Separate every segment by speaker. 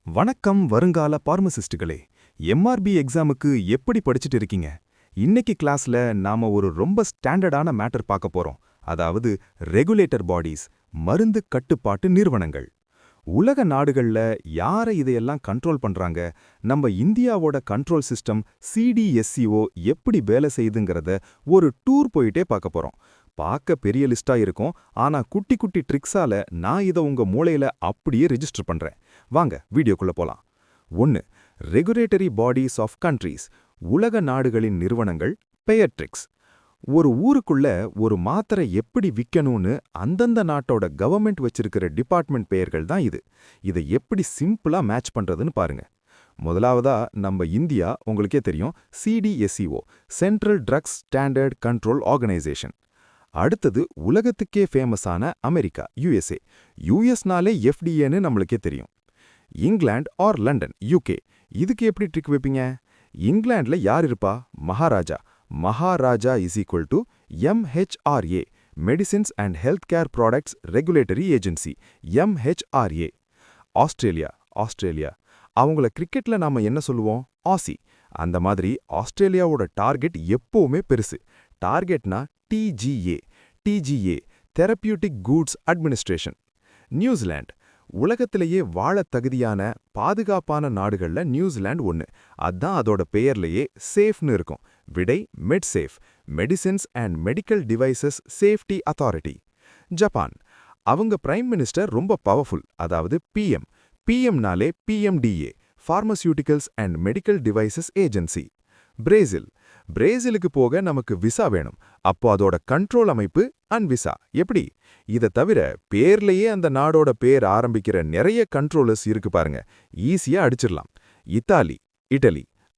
Speaker 1: வணக்கம் வருங்கால பார்மசிஸ்டுகளே. எம்ஆர்பி எக்ஸாமுக்கு எப்படி படிச்சுட்டு இருக்கீங்க? இன்னைக்கு கிளாஸ்ல நாம ஒரு ரொம்ப ஸ்டாண்டர்டான மேட்டர் பார்க்க போறோம். அதாவது ரெகுலேட்டர் பாடிஸ், மருந்து கட்டுப்பாட்டு நிறுவனங்கள். உலக நாடுகள்ல யாரை இதையெல்லாம் கண்ட்ரோல் பண்றாங்க, நம்ம இந்தியாவோட கண்ட்ரோல் சிஸ்டம் சிடிஎஸ்சிஓ எப்படி வேலை செய்யுதுங்கிறத ஒரு டூர் போயிட்டே பார்க்க போறோம். பார்க்க பெரிய லிஸ்டா இருக்கும், ஆனா குட்டி குட்டி ட்ரிக்ஸால நான் இதை உங்க மூளையில அப்படியே ரெஜிஸ்டர் பண்றேன். வாங்க வீடியோக்குள்ள போலாம். 1. ரெகுலேட்டரி பாடிஸ் ஆஃப் கண்ட்ரீஸ், உலக நாடுகளின் நிறுவனங்கள். பெயர் ட்ரிக்ஸ். ஒரு ஊருக்குள்ள ஒரு மாத்திரை எப்படி விற்கணும்னு அந்தந்த நாட்டோட கவர்மெண்ட் வச்சிருக்கிற டிபார்ட்மெண்ட் பெயர்கள் தான் இது. இதை எப்படி சிம்பிளா மேட்ச் பண்றதுன்னு பாருங்க. முதலாவதா நம்ம இந்தியா, உங்களுக்கே தெரியும், CDSCO, central drugs standard control organisation. அடுத்தது உலகத்துக்கே ஃபேமஸான அமெரிக்கா, யுஎஸ்ஏ. யுஎஸ்னாலே எஃப்டிஏன்னு நம்மளுக்கே தெரியும். England or London, UK. இதுக்கு எப்படி ட்ரிக் வைப்பீங்க? இங்கிலாந்துல யார் இருப்பா? Maharaja. Maharaja is equal to MHRA, medicines and health care products regulatory agency, MHRA. Australia. அவங்கள கிரிக்கெட்ல நாம என்ன சொல்லுவோம்? ஆசி. அந்த மாதிரி ஆஸ்திரேலியாவோட டார்கெட் எப்பவுமே பெருசு. டார்கெட்னா TGA, therapeutic goods administration. New Zealand. உலகத்திலேயே வாழத் தகுதியான பாதுகாப்பான நாடுகள்ல நியூசிலாந்து ஒன்று. அதான் அதோட பெயர்லேயே சேஃப்னு இருக்கும். விடை Medsafe, medicines and medical devices safety authority. Japan. அவங்க பிரைம் மினிஸ்டர் ரொம்ப பவர்ஃபுல், அதாவது பிஎம். பிஎம்னாலே PMDA, pharmaceuticals and medical devices agency. பிரேசிலுக்கு போக நமக்கு விசா வேணும். அப்போ அதோட கண்ட்ரோல் அமைப்பு அன்விசா. எப்படி? இதை தவிர பேர்லயே அந்த நாடோட பேர் ஆரம்பிக்கிற நிறைய கண்ட்ரோலர்ஸ் இருக்கு பாருங்க. ஈஸியா அடிச்சிடலாம். Italy,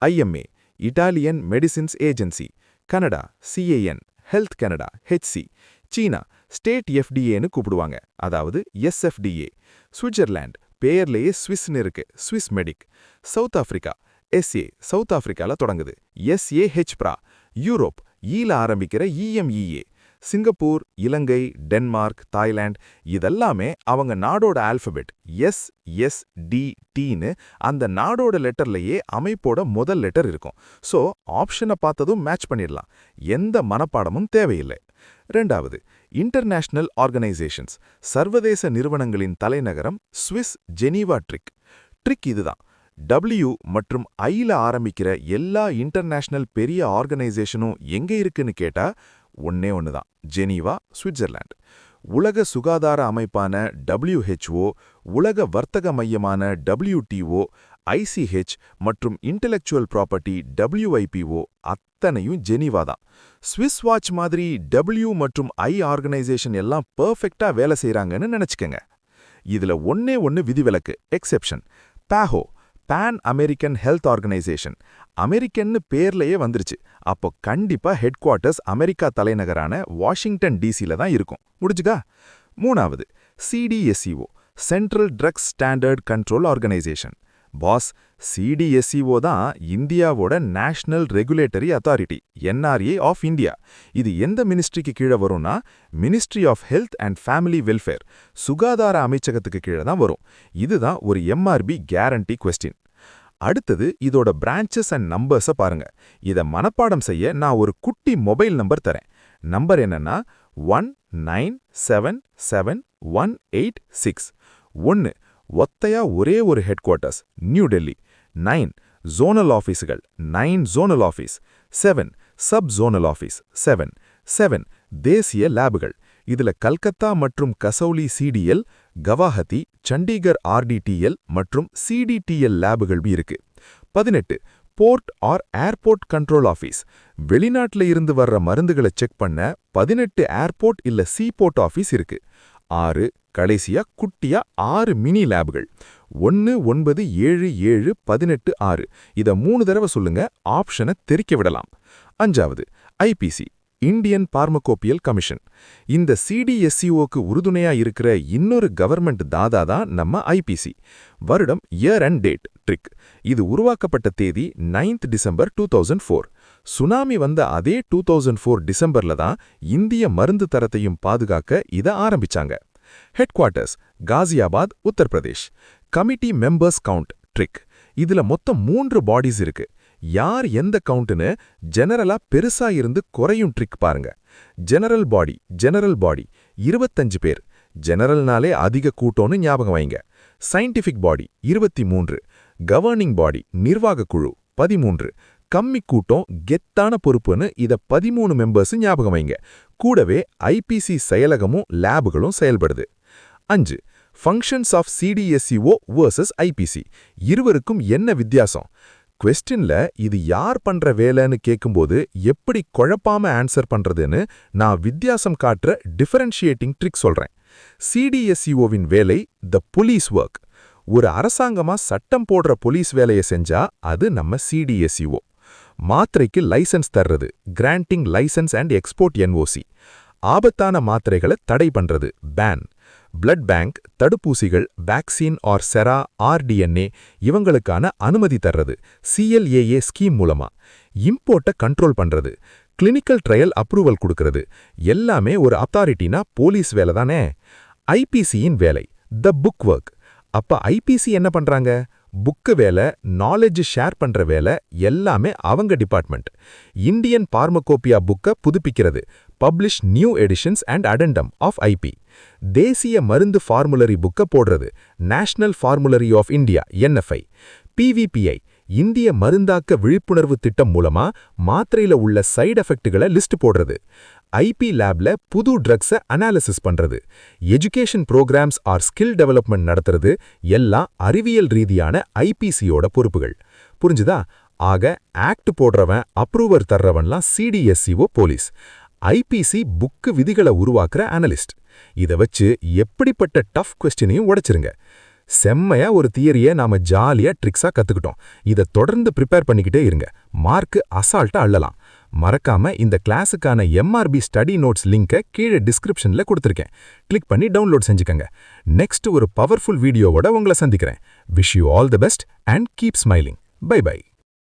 Speaker 1: IMA, Italian medicines agency. Canada, CAN, health Canada, HC. China, state எஃப்டிஏன்னு கூப்பிடுவாங்க, அதாவது எஸ்எஃப்டிஏ. சுவிட்சர்லாந்து, பேர்லயே ஸ்விஸ்னு இருக்கு, Swiss medic. South Africa, SA, சவுத் ஆப்பிரிக்கால தொடங்குது, எஸ்ஏஹெச்ப்ரா. யூரோப், ஈல ஆரம்பிக்கிற EMEA. Singapore, Ilangai, Denmark, Thailand, இதெல்லாமே அவங்க நாடோட ஆல்பபெட் எஸ்எஸ்டிடின்னு அந்த நாடோட லெட்டர்லயே அமைப்போட முதல் லெட்டர் இருக்கும். ஸோ ஆப்ஷனை பார்த்ததும் மேட்ச் பண்ணிடலாம். எந்த மனப்பாடமும் தேவையில்லை. 2. இன்டர்நேஷனல் ஆர்கனைசேஷன்ஸ், சர்வதேச நிறுவனங்களின் தலைநகரம் ஸ்விஸ் ஜெனீவா. ட்ரிக் இதுதான். W மற்றும் ஐல ஆரம்பிக்கிற எல்லா இன்டர்நேஷனல் பெரிய ஆர்கனைசேஷனும் எங்க இருக்குன்னு கேட்டா ஒன்னே ஒண்ணுதான், ஜெனீவா, சுவிட்சர்லாந்து. உலக சுகாதார அமைப்பான WHO, உலக வர்த்தக மையமான WTO, ICH மற்றும் இன்டெலெக்சுவல் ப்ராப்பர்ட்டி WIPO அத்தனையும் ஜெனீவா தான். ஸ்விஸ் வாட்ச் மாதிரி W மற்றும் I ஆர்கனைசேஷன் எல்லாம் பெர்ஃபெக்ட்டா வேலை செய்றாங்கன்னு நினைச்சுக்கங்க. இதுல ஒன்னே ஒன்னு விதிவிலக்கு, exception. PAHO, Pan American health organisation. அமெரிக்கன்னு பேர்லயே வந்துருச்சு. அப்போ கண்டிப்பா ஹெட் குவார்ட்டர்ஸ் அமெரிக்கா தலைநகரான வாஷிங்டன் டிசில தான் இருக்கும். முடிஞ்சுதா? 3. CDSCO, central drugs standard control organisation. Boss, CDSCO தான் இந்தியாவோட national regulatory authority, NRA of India. இது எந்த மினிஸ்ட்ரிக்கு கீழே வரும்னா, ministry of health and family welfare, சுகாதார அமைச்சகத்துக்கு கீழே தான் வரும். இதுதான் ஒரு எம்ஆர்பி கேரண்டி கொஸ்டின். அடுத்தது இதோட பிரான்ச்சஸ் அண்ட் நம்பர்ஸை பாருங்க. இதை மனப்பாடம் செய்ய நான் ஒரு குட்டி மொபைல் நம்பர் தரேன். நம்பர் என்னன்னா 19777186. 1. ஒத்தையா ஒரே ஒரு headquarters, New Delhi. 9. Zonal ஆஃபீஸுகள், 9 zonal office. 7. Sub zonal office, 7. தேசிய லேபுகள். இதுல கல்கத்தா மற்றும் கசௌலி சிடிஎல், கவாஹதி, சண்டிகர் ஆர்டிடிஎல் மற்றும் சிடிடிஎல் லேபுகள் இருக்கு. 18. Port or airport control office. வெளிநாட்டுல இருந்து வர்ற மருந்துகளை செக் பண்ண 18 ஏர்போர்ட் இல்ல சீபோர்ட் ஆஃபீஸ் இருக்கு. 6. கடைசியா குட்டியா 6 மினி லேபுகள். 197718 இத 3 தடவை சொல்லுங்க, ஆப்ஷனை தெரிக்க விடலாம். 5. IPC, Indian pharmacopoeial commission. இந்த சிடிஎஸ்சிஓக்கு உறுதுணையா இருக்கிற இன்னொரு கவர்மெண்ட் தாதா தான் நம்ம ஐபிசி. வருடம் இயர் அண்ட் டேட். ட்ரிக். இது உருவாக்கப்பட்ட தேதி 9th December 2004. சுனாமி வந்த அதே 2004 டிசம்பர்ல தான் இந்திய மருந்து தரத்தையும் பாதுகாக்க இத ஆரம்பிச்சாங்க. Head quarters Ghaziabad, Uttar Pradesh.
Speaker 2: Committee members count trick. இதுல மொத்தம் 3 பாடிஸ் இருக்கு. யார் எந்த கவுண்ட்னு ஜெனரலா பெருசா இருந்து குறையும் ட்ரிக் பாருங்க. ஜெனரல் பாடி 25 பேர். ஜெனரல்னாலே அதிக கூட்டம்னு ஞாபகம் வைங்க. சயின்டிஃபிக் பாடி 23. கவர்னிங் பாடி நிர்வாக குழு 13. கம்மி கூட்டம் கெத்தான பொறுப்புன்னு இத 13 மெம்பர்ஸ் ஞாபகம் வைங்க. கூடவே ஐபிசி செயலகமும் லேபுகளும் செயல்படுது. 5. Functions of CDSCO vs IPC. இருவருக்கும் என்ன வித்தியாசம்? குவெஸ்டின்ல இது யார் பண்ற வேலைன்னு கேட்கும்போது எப்படி குழப்பாம ஆன்சர் பண்றதுன்னு நான் வித்தியாசம் காட்டுற டிஃபரன்ஷியேட்டிங் ட்ரிக் சொல்றேன். சிடிஎஸ்இஓவின் வேலை த police ஒர்க். ஒரு அரசாங்கமா சட்டம் போடுற போலீஸ் வேலையை செஞ்சா அது நம்ம சிடிஎஸ்இஓ. மாத்திரைக்கு லைசென்ஸ் தர்றது, granting licence and export NOC. ஆபத்தான மாத்திரைகளை தடை பண்றது, பேன். பிளட் பேங்க், தடுப்பூசிகள், வேக்சின் ஆர் செரா ஆர்டிஎன்ஏ இவங்களுக்கான அனுமதி தர்றது, சிஎல்ஏஏ ஸ்கீம் மூலமா. இம்போர்ட்டை கண்ட்ரோல் பண்றது, கிளினிக்கல் ட்ரையல் அப்ரூவல் கொடுக்கறது. எல்லாமே ஒரு அத்தாரிட்டினா போலீஸ் வேலை தானே. ஐபிசியின் வேலை த புக் ஒர்க். அப்ப ஐபிசி என்ன பண்றாங்க? புக்கு வேலை, நாலேஜ் ஷேர் பண்ற வேலை எல்லாமே அவங்க டிபார்ட்மெண்ட். இந்தியன் பார்மகோபியா புக்கை புதுப்பிக்கிறது, publish new editions and addendum of IP. தேசிய மருந்து ஃபார்முலரி புக்கை போடுறது, national formulary of India NFI. PVPI இந்திய மருந்தாக்க விழிப்புணர்வு திட்டம் மூலமா மாத்திரையில உள்ள சைடு எஃபெக்ட்களை லிஸ்ட் போடுறது. ஐபி லேப்ல புது ட்ரக்ஸை அனாலிசிஸ் பண்றது. Education programmes or skill development நடத்துறது எல்லாம் அறிவியல் ரீதியான ஐபிசியோட பொறுப்புகள். புரிஞ்சுதா? ஆக ஆக்ட் போடுறவன், அப்ரூவர் தர்றவன்லாம் சிடிஎஸ்இஓ போலீஸ். ஐபிசி புக்கு விதிகளை உருவாக்குற அனலிஸ்ட். இதை வச்சு எப்படிப்பட்ட டஃப் கொஸ்டினையும் உடைச்சிருங்க. செம்மையா ஒரு தியரியை நாம ஜாலியா ட்ரிக்ஸா கத்துக்கிட்டோம். இதை தொடர்ந்து ப்ரிப்பேர் பண்ணிக்கிட்டே இருங்க. மார்க்கு அசால்ட்டா அள்ளலாம். மறக்காம இந்த கிளாஸுக்கான எம்ஆர்பி ஸ்டடி நோட்ஸ் லிங்கை கீழே டிஸ்கிரிப்ஷன்ல கொடுத்துருக்கேன். கிளிக் பண்ணி டவுன்லோட் செஞ்சுக்கங்க. நெக்ஸ்ட் ஒரு பவர்ஃபுல் வீடியோவோட உங்களை சந்திக்கிறேன். Wish you all the best and keep smiling. Bye by.